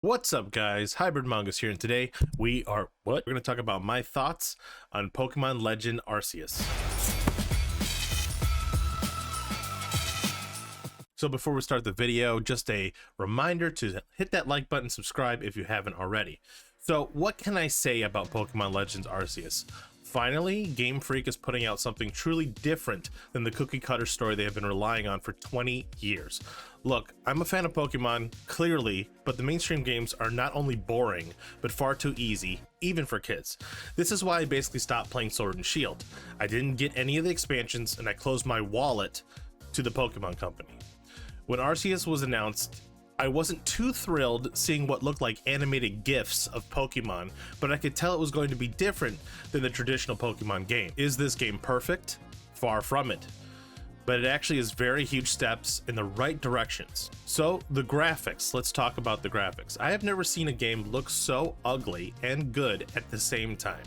What's up, guys? Hybrid Mongoose here, and today we're going to talk about my thoughts on Pokemon Legend Arceus. So before we start the video, just a reminder to hit that like button, subscribe if you haven't already. So what can I say about Pokemon Legends Arceus? Finally, Game Freak is putting out something truly different than the cookie cutter story they have been relying on for 20 years. Look, I'm a fan of Pokemon, clearly, but the mainstream games are not only boring, but far too easy, even for kids. This is why I basically stopped playing Sword and Shield. I didn't get any of the expansions, and I closed my wallet to the Pokemon Company. When Arceus was announced, I wasn't too thrilled seeing what looked like animated GIFs of Pokemon, but I could tell it was going to be different than the traditional Pokemon game. Is this game perfect? Far from it. But it actually is very huge steps in the right directions. So the graphics, let's talk about the graphics. I have never seen a game look so ugly and good at the same time.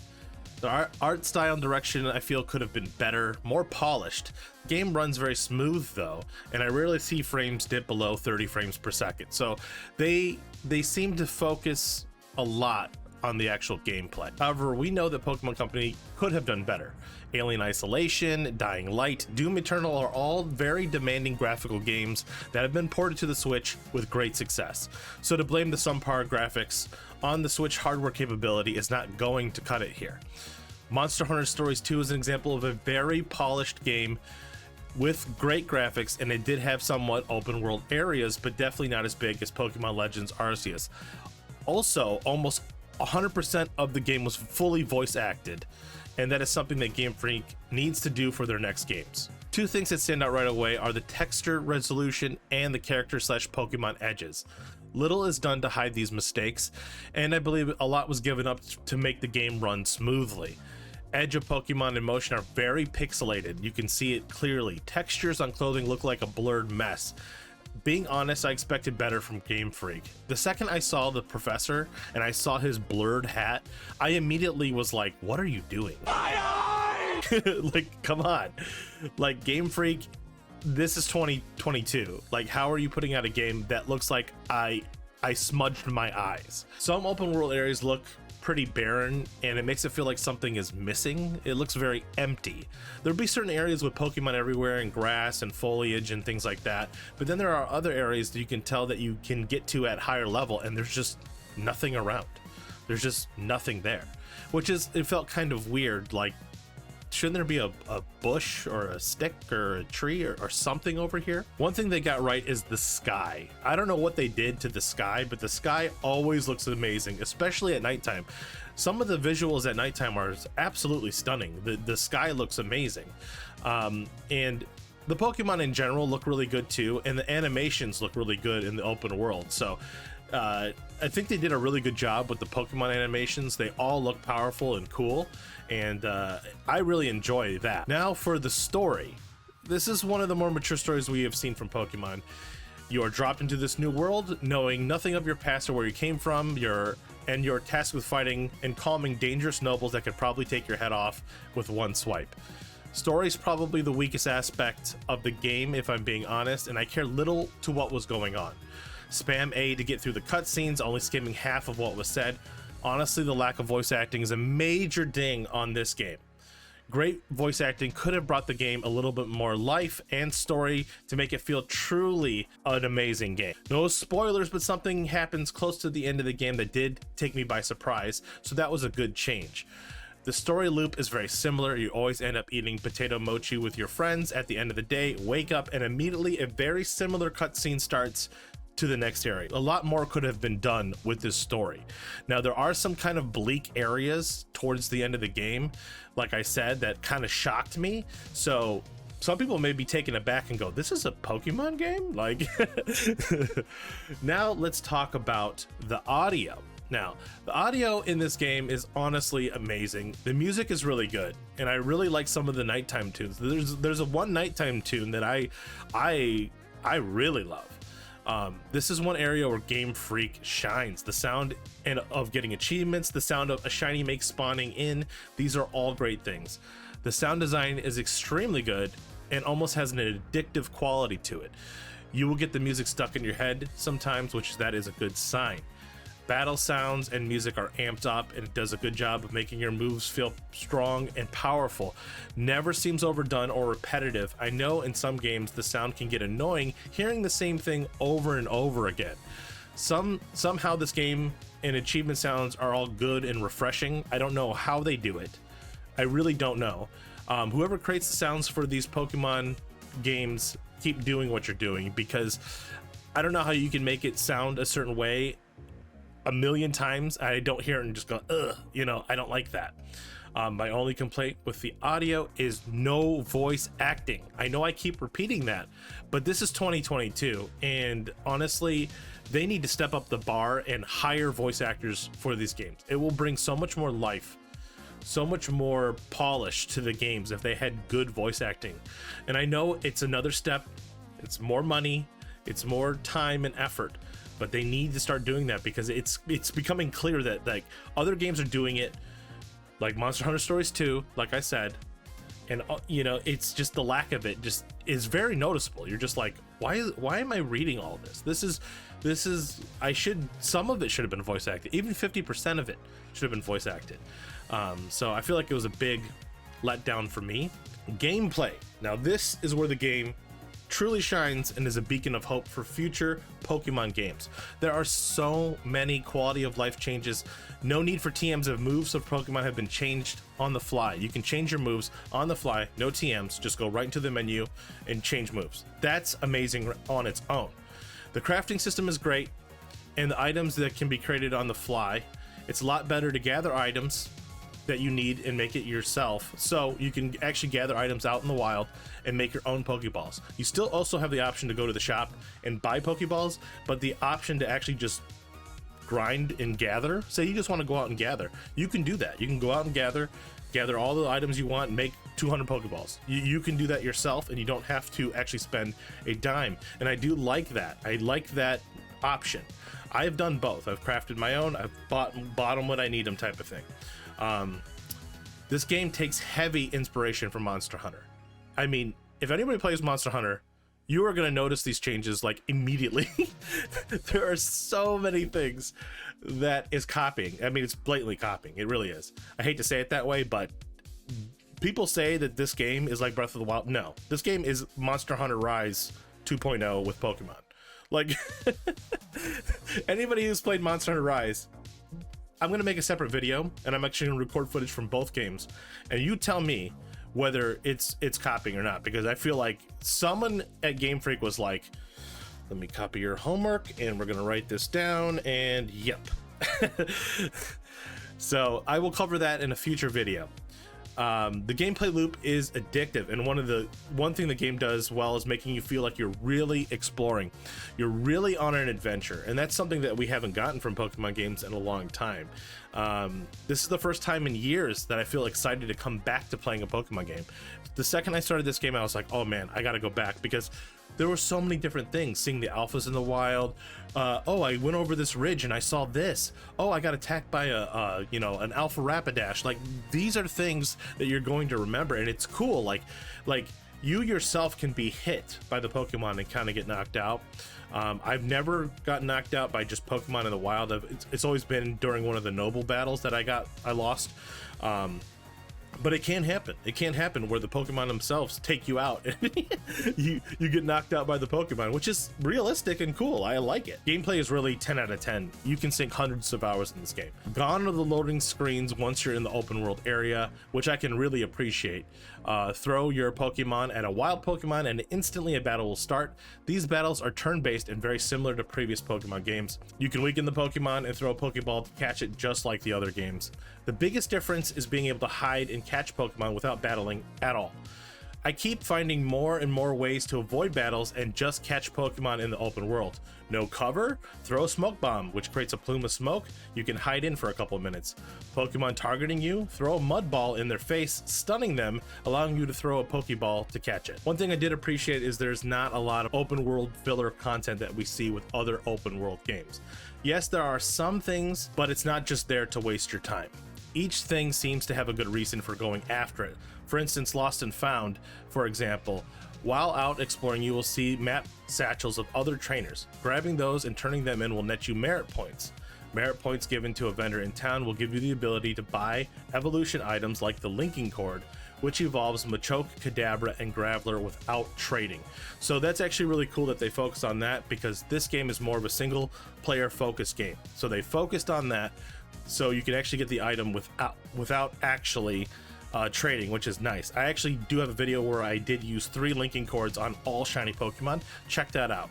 The art style and direction I feel could have been better, more polished. The game runs very smooth though, and I rarely see frames dip below 30 frames per second. So they seem to focus a lot on the actual gameplay. However, we know that Pokemon Company could have done better. Alien Isolation, Dying Light, Doom Eternal are all very demanding graphical games that have been ported to the Switch with great success. So to blame the subpar graphics on the Switch hardware capability is not going to cut it here. Monster Hunter Stories 2 is an example of a very polished game with great graphics, and it did have somewhat open world areas, but definitely not as big as Pokemon Legends Arceus. Also, almost 100% of the game was fully voice acted, and that is something that Game Freak needs to do for their next games. Two things that stand out right away are the texture resolution and the character/Pokemon edges. Little is done to hide these mistakes, and I believe a lot was given up to make the game run smoothly. Edge of Pokemon in motion are very pixelated. You can see it clearly. Textures on clothing look like a blurred mess. Being honest, I expected better from Game Freak. The second I saw the professor and I saw his blurred hat, I immediately was like, what are you doing? Like, come on. Like, Game Freak, this is 2022. Like, how are you putting out a game that looks like I smudged my eyes? Some open world areas look pretty barren, and it makes it feel like something is missing. It looks very empty. There'll be certain areas with Pokemon everywhere and grass and foliage and things like that, but then there are other areas that you can tell that you can get to at higher level, and there's just nothing around. There's just nothing there, it felt kind of weird. Like, shouldn't there be a bush or a stick or a tree or something over here? One thing they got right is the sky. I don't know what they did to the sky, but the sky always looks amazing, especially at nighttime. Some of the visuals at nighttime are absolutely stunning. The sky looks amazing. And the Pokemon in general look really good too, and the animations look really good in the open world. So I think they did a really good job with the Pokemon animations. They all look powerful and cool, and I really enjoy that. Now for the story. This is one of the more mature stories we have seen from Pokemon. You are dropped into this new world, knowing nothing of your past or where you came from. You're tasked with fighting and calming dangerous nobles that could probably take your head off with one swipe. Story's probably the weakest aspect of the game, if I'm being honest, and I care little to what was going on. Spam A to get through the cutscenes, only skimming half of what was said. Honestly, the lack of voice acting is a major ding on this game. Great voice acting could have brought the game a little bit more life and story to make it feel truly an amazing game. No spoilers, but something happens close to the end of the game that did take me by surprise, so that was a good change. The story loop is very similar. You always end up eating potato mochi with your friends at the end of the day, wake up, and immediately a very similar cutscene starts to the next area. A lot more could have been done with this story. Now, there are some kind of bleak areas towards the end of the game, like I said, that kind of shocked me. So some people may be taken aback and go, this is a Pokemon game? Like, now let's talk about the audio. Now, the audio in this game is honestly amazing. The music is really good, and I really like some of the nighttime tunes. There's a one nighttime tune that I really love. This is one area where Game Freak shines. The sound of getting achievements, the sound of a shiny make spawning in, these are all great things. The sound design is extremely good and almost has an addictive quality to it. You will get the music stuck in your head sometimes, which that is a good sign. Battle sounds and music are amped up, and it does a good job of making your moves feel strong and powerful. Never seems overdone or repetitive. I know in some games the sound can get annoying hearing the same thing over and over again. Somehow this game and achievement sounds are all good and refreshing. I don't know how they do it. I really don't know. Whoever creates the sounds for these Pokemon games, keep doing what you're doing, because I don't know how you can make it sound a certain way a million times. I don't hear it and just go, ugh, you know, I don't like that. My only complaint with the audio is no voice acting. I know I keep repeating that, but this is 2022, and honestly, they need to step up the bar and hire voice actors for these games. It will bring so much more life, so much more polish to the games if they had good voice acting. And I know it's another step, it's more money, it's more time and effort, but they need to start doing that, because it's becoming clear that like other games are doing it, like Monster Hunter Stories 2, like I said, and you know, it's just the lack of it just is very noticeable. You're just like, why am I reading all this? This is some of it should have been voice acted. Even 50% of it should have been voice acted. So I feel like it was a big letdown for me. Gameplay. Now this is where the game truly shines and is a beacon of hope for future Pokemon games. There are so many quality of life changes. No need for TMs of moves of Pokemon have been changed on the fly. You can change your moves on the fly, no TMs, just go right into the menu and change moves. That's amazing on its own. The crafting system is great, and the items that can be created on the fly. It's a lot better to gather items that you need and make it yourself, so you can actually gather items out in the wild and make your own Pokeballs. You still also have the option to go to the shop and buy Pokeballs, but the option to actually just grind and gather, say you just want to go out and gather, you can do that. You can go out and gather all the items you want and make 200 Pokeballs. You can do that yourself, and you don't have to actually spend a dime, and I do like that. I like that option. I've done both. I've crafted my own, I've bought them when I need them, type of thing. This game takes heavy inspiration from Monster Hunter. I mean, if anybody plays Monster Hunter, you are going to notice these changes like immediately. There are so many things that is copying. I mean, it's blatantly copying. It really is. I hate to say it that way, but people say that this game is like Breath of the Wild. No, this game is Monster Hunter Rise 2.0 with Pokemon. Like, anybody who's played Monster Hunter Rise, I'm going to make a separate video, and I'm actually going to record footage from both games, and you tell me whether it's copying or not, because I feel like someone at Game Freak was like, let me copy your homework, and we're going to write this down, and yep. So I will cover that in a future video. The gameplay loop is addictive, and one thing the game does well is making you feel like you're really exploring, you're really on an adventure, and that's something that we haven't gotten from Pokemon games in a long time. This is the first time in years that I feel excited to come back to playing a Pokemon game. The second I started this game, I was like, oh man, I gotta go back, because there were so many different things. Seeing the alphas in the wild, oh, I went over this ridge and I saw this, oh, I got attacked by an alpha Rapidash. Like, these are things that you're going to remember, and it's cool. Like you yourself can be hit by the Pokemon and kind of get knocked out. I've never gotten knocked out by just Pokemon in the wild. It's always been during one of the noble battles that I lost. But it can happen. It can happen where the Pokemon themselves take you out and you get knocked out by the Pokemon, which is realistic and cool. I like it. Gameplay is really 10 out of 10. You can sink hundreds of hours in this game. Gone are the loading screens once you're in the open world area, which I can really appreciate. Throw your Pokemon at a wild Pokemon and instantly a battle will start. These battles are turn-based and very similar to previous Pokemon games. You can weaken the Pokemon and throw a Pokeball to catch it just like the other games. The biggest difference is being able to hide and catch Pokemon without battling at all. I keep finding more and more ways to avoid battles and just catch Pokemon in the open world. No cover? Throw a smoke bomb, which creates a plume of smoke you can hide in for a couple of minutes. Pokemon targeting you? Throw a mud ball in their face, stunning them, allowing you to throw a Pokeball to catch it. One thing I did appreciate is there's not a lot of open world filler content that we see with other open world games. Yes, there are some things, but it's not just there to waste your time. Each thing seems to have a good reason for going after it. For instance, Lost and Found, for example, while out exploring, you will see map satchels of other trainers. Grabbing those and turning them in will net you merit points. Merit points given to a vendor in town will give you the ability to buy evolution items like the linking cord, which evolves Machoke, Kadabra, and Graveler without trading. So that's actually really cool that they focus on that, because this game is more of a single player focused game. So they focused on that, so you can actually get the item without actually trading, which is nice. I actually do have a video where I did use 3 linking cords on all shiny Pokemon. Check that out.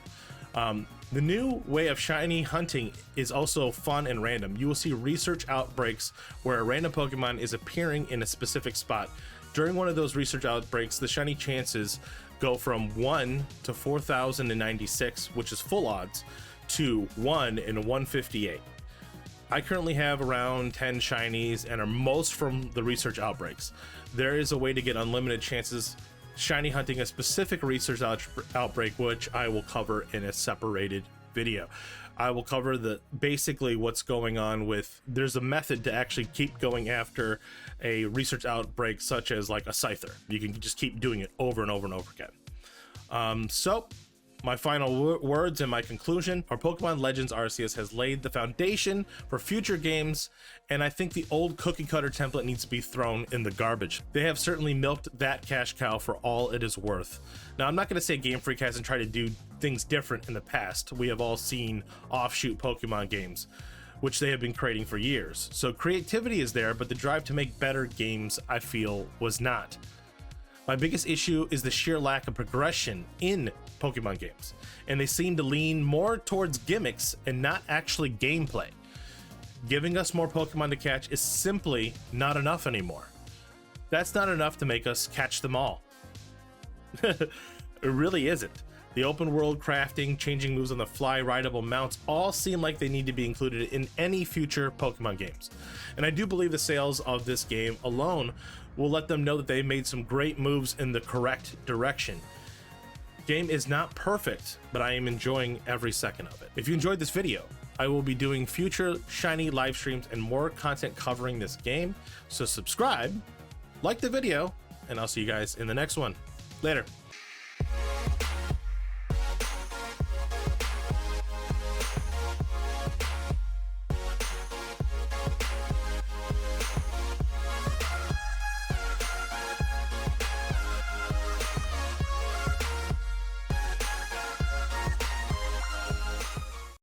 The new way of shiny hunting is also fun and random. You will see research outbreaks where a random Pokemon is appearing in a specific spot. During one of those research outbreaks, the shiny chances go from 1 to 4,096, which is full odds, to 1 in 158. I currently have around 10 shinies and are most from the research outbreaks. There is a way to get unlimited chances shiny hunting a specific research outbreak, which I will cover in a separated video. I will cover basically what's going on with, there's a method to actually keep going after a research outbreak, such as like a Scyther. You can just keep doing it over and over and over again. So my final words and my conclusion are Pokemon Legends Arceus has laid the foundation for future games, and I think the old cookie cutter template needs to be thrown in the garbage. They have certainly milked that cash cow for all it is worth. Now, I'm not going to say Game Freak hasn't tried to do things different in the past. We have all seen offshoot Pokemon games, which they have been creating for years. So creativity is there, but the drive to make better games, I feel, was not. My biggest issue is the sheer lack of progression in Pokemon games, and they seem to lean more towards gimmicks and not actually gameplay. Giving us more Pokemon to catch is simply not enough anymore. That's not enough to make us catch them all. It really isn't. The open world crafting, changing moves on the fly, rideable mounts all seem like they need to be included in any future Pokemon games. And I do believe the sales of this game alone will let them know that they made some great moves in the correct direction. Game is not perfect, but I am enjoying every second of it. If you enjoyed this video, I will be doing future shiny live streams and more content covering this game. So subscribe, like the video, and I'll see you guys in the next one. Later.